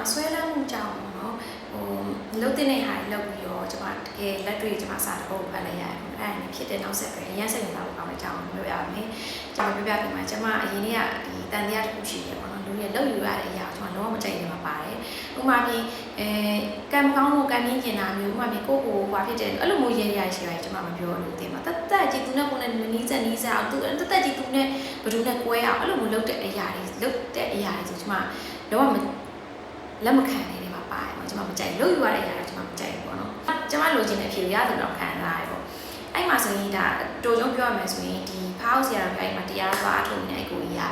ဆွဲလန်းမှုကြောင့်ပေါ့နော်လှုပ်တဲ့ဟာလှုပ်ပြီးတော့ကျွန်မတကယ်လက်တွေ့ကျွန်မစာတပုတ်ဖတ်လိုက်ရတယ်အဲ့ဒါနဲ့ဖြစ်တဲ့နောက်ဆက်ပဲအရင်စိတ်ဝင်စားဖို့ကောင်းတဲ့အကြောင်းပြောပြရမယ်ကျွန်မပြောပြပြမှာကျွန်မအရင်ကဒီတန်တရားတစ်ခုရှိတယ်ပေါ့နော်လူတွေလှုပ်ယူရတဲ့အရာကျွန်မလုံးဝမကြိုက်နေမှာပါတယ်ဥပမာပြီးကံကောင်းလို့ကံမြင့်ကျင်တာမျိုးဥပမာပြီးကိုဘာဖြစ်တယ်အဲ့လိုမျိုးရေးရရှိရတယ်ကျွန်မမပြောလို့တင်မှာတက်ကြည့်သူနဲ့ကိုနဲ့နီးစပ်အောင်သူတက်ကြည့်သူနဲ့ဘယ်သူနဲ့ကွဲအောင်အဲ့လိုမျိုးလှုပ်တဲ့အရာတွေဆိုကျွန်မလုံးဝလက်မခံနိုင်နေမှာပါတယ်ပေါ့ကျွန်မမကြိုက်လှုပ်ယူရတဲ့အရာတွေကျွန်မမကြိုက်ဘူးပေါ့နော်ကျွန်မလိုချင်တဲ့အဖြစ်ရရတယ်တော့ခံစားရတယ်ပေါ့အဲ့မှာဆိုရင်ဒါတိုးချုံပြောရမယ်ဆိုရင်ဒီဖောက်ဆရာတော်ပြိုင်မှာတရားသွားအထုံနေအကိုကြီးက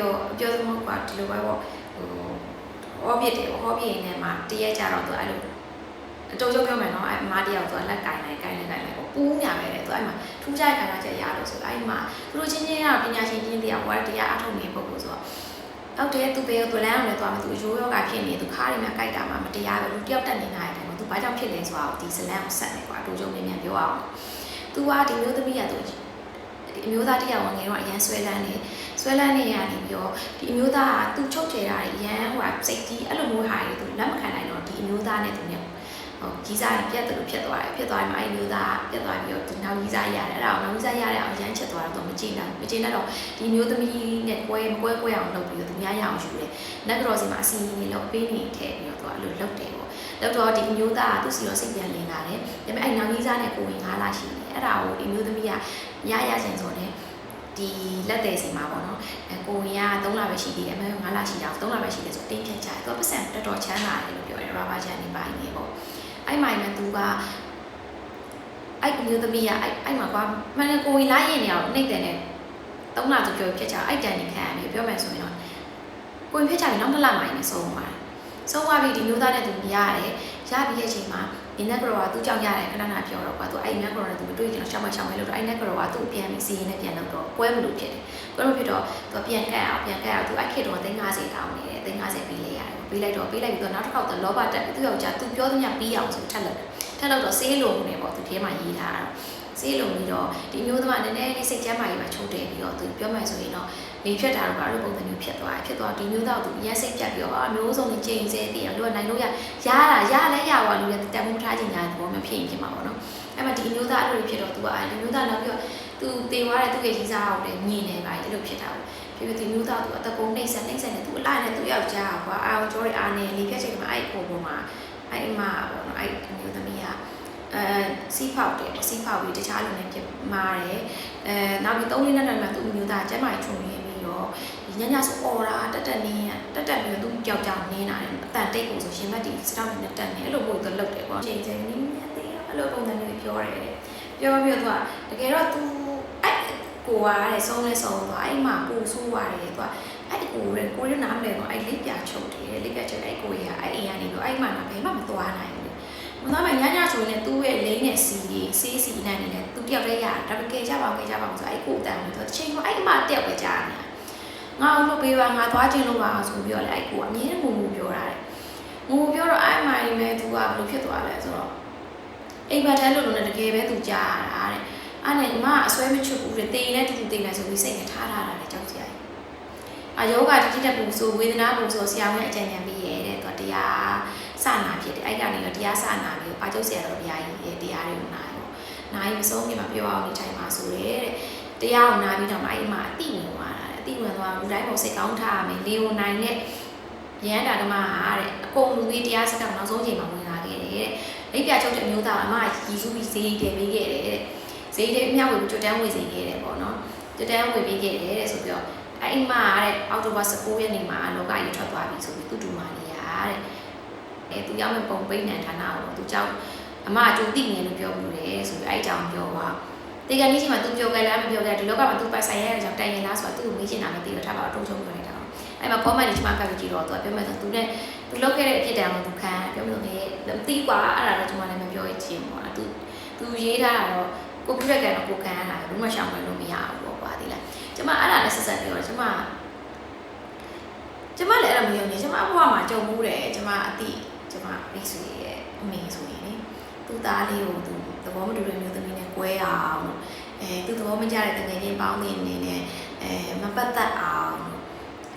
သူအပြောသမောကဒီလိုပဲပေါ့ဟောပြတယ်ဟောပြနေမှာတရက်ကြတော့သူအဲ့လိုတိုးချုံပြောမယ်နော်အဲ့မားတယောက်သူလက်ကင်လိုက်ပေါ့ပူးညာပဲလေသူအဲ့မှာထူးခြားခံစားချက်ရလို့ဆိုအဲ့မှာသူတို့ချင်းချင်းကပညာရှင်ချင်းတရားဟောတရားအထုံနေပုံလို့ဆိုတော့ဟုတ်တယ်သူဘယ်ကိုလမ်းအောင်လဲသွားမှာသူရိုးရောဂါဖြစ်နေသူခါးတွေမှာကြိုက်တာမှမတရားပဲလူတယောက်တက်နေတာတယ်သူဘာကြောင့်ဖြစ်လဲဆိုတော့ဒီဇလန်ကိုဆက်နေကွာတိုးချုံမြန်ပြောအောင်သူကဒီမျိုးသမီးရသူဒီအမျိုးသားတရားဝင်ငယ်တော့အရန်ဆွဲလန်းနေရနေပြီးတော့ဒီအမျိုးသားကသူချုပ်ချယ်တာအရန်ဟိုစိတ်ကြီးအဲ့လိုမျိုးဟာတွေသူလက်မခံနိုင်တော့ဒီအမျိုးသားနဲ့သူနဲ့ကြီးစားပြတ်တယ်လို့ဖြစ်သွားတယ်ဖြစ်သွားရင်အဲ့မျိုးသားပြတ်သွားပြီးတော့ဒီနောက်ကြီးစားရတယ်အဲ့ဒါနောက်ကြီးစားရတဲ့အောင်ရမ်းချက်သွားတော့မကြည့်တော့ဒီမျိုးသမီးနဲ့ကွဲအောင်လုပ်ပြီးတော့သူများရအောင်ယူတယ်နက်ကတော့စီမှာအစီအရင်လောက်ပေးနေထည့်ပြီးတော့သူအဲ့လိုလုပ်တယ်ပေါ့လောက်တော့ဒီမျိုးသားကသူ့စီတော့စိတ်ပြန်လင်လာတယ်ဒါပေမဲ့အဲ့နောက်ကြီးစားနဲ့ကိုဝင်9လရှိတယ်အဲ့ဒါကိုဒီမျိုးသမီးကရချင်ဆိုတယ်ဒီလက်သေးစီမှာပေါ့နော်ကိုဝင်က3လပဲရှိသေးတယ်အမေ9လရှိတာ3လပဲရှိတယ်ဆိုတင်းဖြတ်ကြတယ်သူကပတ်စံတော်ချမ်းသာတယ်လို့ပြောတယ်ရာဘာချန်နေပိုင်းနေပေါ့အဲ့မိုင်နဲ့သူကအဲ့မျိုးသမီးကအဲ့မှာကွာမန်ကိုဝင်လာရင်နေအောင်နှိမ့်တယ်နဲ့3လသူပြောဖြစ်ကြအဲ့တန်နေခံရတယ်ပြောမယ်ဆိုရင်တော့ကိုဝင်ဖြစ်ကြရင်နောက်2လမိုင်နဲ့ဆုံးသွားပြီဒီမျိုးသားနဲ့သူရတယ်ရပြီးတဲ့အချိန်မှာဒီနက်ကတော့သူကြောက်ရတယ်ခဏပြောတော့ကွာသူအဲ့နက်ကတော့သူမတွေ့ချင်တော့ရှောင်းမလို့တော့အဲ့နက်ကတော့သူပြန်ပြီးစီးရင်နဲ့ပြန်တော့ကွဲမလို့ဖြစ်တယ်ကွဲမဖြစ်တော့သူပြန်ကတ်အောင်သူအဲ့ခေတ်တော့350တောင်းနေတယ်350ပေးလိုက်ရတယ်ပေးလိုက်ပြီးတော့နောက်တစ်ခေါက်တော့လောဘတက်ပြီးသူယောက်ျားသူပြောသမျှပြီးအောင်ဆိုထက်လို့တော့ဆေးလုံးနေပေါ့သူထဲမှာရေးထားတာဆေးလုံးပြီးတော့ဒီမျိုးသမနည်းနည်းလေးစိတ်ကျမ်းမာရေးမှာချိုးတယ်ပြီးတော့သူပြောမှဆိုရင်တော့နေဖြတ်တာတော့ဘာလို့ပုံစံမျိုးဖြစ်သွားဒီမျိုးတော့သူရဲစိတ်ပြတ်ပြီးတော့အမျိုးစုံနေချိန်စဲတည်အောင်လို့နိုင်လို့ရလဲရပါလို့တက်မှုထားခြင်းညာသဘောမျိုးဖြစ်ရင်ဖြစ်မှာပေါ့နော်အဲ့မှာဒီမျိုးသားအဲ့လိုဖြစ်တော့သူကဒီမျိုးသားနောက်ပြီးတော့သူတေသွားတဲ့သူ့ရဲ့ကြီးစားအောင်လည်းမြင်နေပါအဲ့လိုဖြစ်တာပေါ့ဒီမျိုးသားသူအတကုံနှိမ့်ဆက်နေသူအလိုက်နဲ့သူယောက်ျားကွာအာကျော်ရအားနေလေးဖြတ်ချိန်မှာအဲ့ပုံမှာအဲ့အမပေါ့နော်အဲ့မျိုးသမီးကစီးဖောက်တယ်စီးဖောက်ပြီးတခြားလူနဲ့ပြမာတယ်နောက်ပြီး3နှစ်နဲ့သူ့မျိုးသားကျမ်းမာချုံရင်းပြီးတော့ညဆိုအော်တာတက်ပြီးတော့သူကြောက်ကြောက်နေတာတယ်အတန်တိတ်ကိုဆိုရှင်ဘက်ဒီစတောက်နဲ့တက်နေအဲ့လိုပို့သူလုတ်တယ်ပေါ့ချိန်ချိန်နည်းနည်းသေးအဲ့လိုပုံစံမျိုးပြောတယ်ပြောပြီးတော့သူကတကယ်တော့သူအဲ့ကိုကတဲ့ဆုံးသွားအဲ့မှာကိုဆိုးသွားတယ်သူကအဲ့ကိုရနားမလဲတော့အဲ့လိပ်ပြချုပ်တယ်လိပ်ပြချုပ်အဲ့ကိုရအဲ့အိမ်ကနေတော့အဲ့မှာဘယ်မှမသွားနိုင်ဘူးမသွားမှညဆိုရင်သူ့ရဲ့လိမ့်နဲ့စီနဲ့နေတယ်သူတယောက်တည်းရတယ်ဒါပေမဲ့ကြပါဆိုအဲ့ကိုတန်လို့သူချိန်တော့အဲ့မှာတယောက်ပဲကြားနေတာငါ့လို့ပေးပါငါသွားခြင်းလို့ပါဆိုပြီးတော့လေအဲ့ကိုအမြဲငုံပြောတာတယ်ငုံပြောတော့အဲ့မိုင်နဲ့သူကဘယ်လိုဖြစ်သွားလဲဆိုတော့အိမ်ပါတန်းလို့လည်းတကယ်ပဲသူကြားရတာတဲ့အဲ့နဲ့ညီမအစွဲမချွတ်ဘူးတဲ့တေးနဲ့တူတေးနေဆိုပြီးစိတ်နဲ့ထားတာလေကြောက်စရာကြီးယောဂတိတက်ပူဆိုဝေဒနာပူဆိုဆရာဝန်အကြံဉာဏ်ပေးရတဲ့သူတရားစနာဖြစ်တယ်အဲ့ကနေတော့တရားစနာပြီးပါကျုပ်ဆရာတော်ဘုရားကြီးရဲ့တရားတွေကိုနားရောနားရင်မဆုံးမြင်မှာပြောအောင်နေထိုင်ပါဆိုရဲတဲ့တရားကိုနားပြီးတော့မှအဲ့မှာအတိဝင်သွားတာအတိဝင်သွားလူတိုင်းပုံစိတ်ကောင်းထားရမယ်လေဝင်နိုင်တဲ့ရဟန္တာဓမ္မဟာတဲ့အကုန်လူကြီးတရားစကားနောက်ဆုံးချိန်မှာဝင်လာခဲ့တယ်တဲ့လိပ်ပြချုပ်တဲ့အမျိုးသားအမကြီးစုပြီးဈေးတယ်ပေးခဲ့တယ်တဲ့ဈေးတယ်အမြောက်ကိုကြွတန်းဝေစေခဲ့တယ်ပေါ့နော်ကြွတန်းဝေပေးခဲ့တယ်တဲ့ဆိုပြီးတော့အဲ့မှာတဲ့အောက်တိုဘာ19ရက်နေ့မှာလောကကြီးထွက်သွားပြီဆိုပြီးသူတူမာနေရတဲ့သူရောက်မဲ့ပုံပိတ်နံဌာနကိုသူကြောက်အမအကျိုးသိနေလို့ပြောမှုတယ်ဆိုပြီးအဲ့ကြောင်ပြောသွားတေကန်ကြီးချိန်မှာသူပြောကြလားမပြောကြဒီလောကမှာသူပိုက်ဆိုင်ရတဲ့ကြောင့်တိုင်ရင်လားဆိုတော့သူ့ကိုမေးချင်တာမသိတော့ထားပါတော့တုံးချုံပြောနေတာအဲ့မှာ comment တွေချိန်မှာကပ်ပြီးကြည့်တော့သူကပြောမှဆိုသူနဲ့သူလောက်ခဲ့တဲ့အဖြစ်တမ်းကိုသူခံပြောမှဆိုလေမသိကွာအဲ့ဒါတော့ကျွန်မလည်းမပြောရချင်းပေါ့သူရေးထားတာတော့ကိုပြည့်တဲ့ကတော့ကိုခံရတာပဲဘူးမှရှောင်လို့မရဘူးပေါ့ကွာဒီလားကျမအဲ့ဒါလည်းဆက်ဆက်ပြောကျမလည်းအဲ့လိုမယုံနေကျမဘဝမှာကြုံမှုတယ်ကျမအတိကျမမိတ်ဆွေရဲ့အမေဆိုရင်လေသူ့သားလေးကိုသူသဘောမတူတဲ့မျိုးသမီးနဲ့ကွဲအောင်သူသဘောမကျတဲ့တကယ်ချင်းပေါင်းနေနေနဲ့မပတ်သက်အောင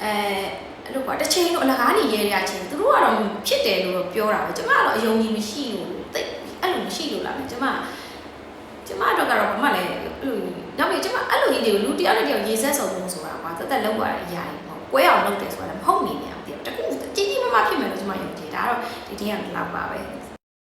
်အဲ့လိုကွာတစ်ချိန်တော့အလကားနေရဲရချင်းသူတို့ကတော့ ဖြစ်တယ်လို့ပြောတာပဲကျမကတော့အယုံကြည်မရှိလို့တိတ်အဲ့လိုမရှိလို့လားကျမအတွက်ကတော့ဘာမှလည်းနောက်ပြီးကျမအဲ့လိုကြီးတွေကိုလူတယောက်နဲ့တယောက်ရေဆက်ဆုံမှုဆိုတာကွာသက်လောက်ရတဲ့အရာကြီးပေါ့ကွဲအောင်လုပ်တယ်ဆိုတာလည်းမဟုတ်နေနေအောင်တခုကြီးကြီးမားမားဖြစ်မယ်လို့ကျမယုံကြည်ဒါကတော့ဒီတင်းကလောက်ပါပဲ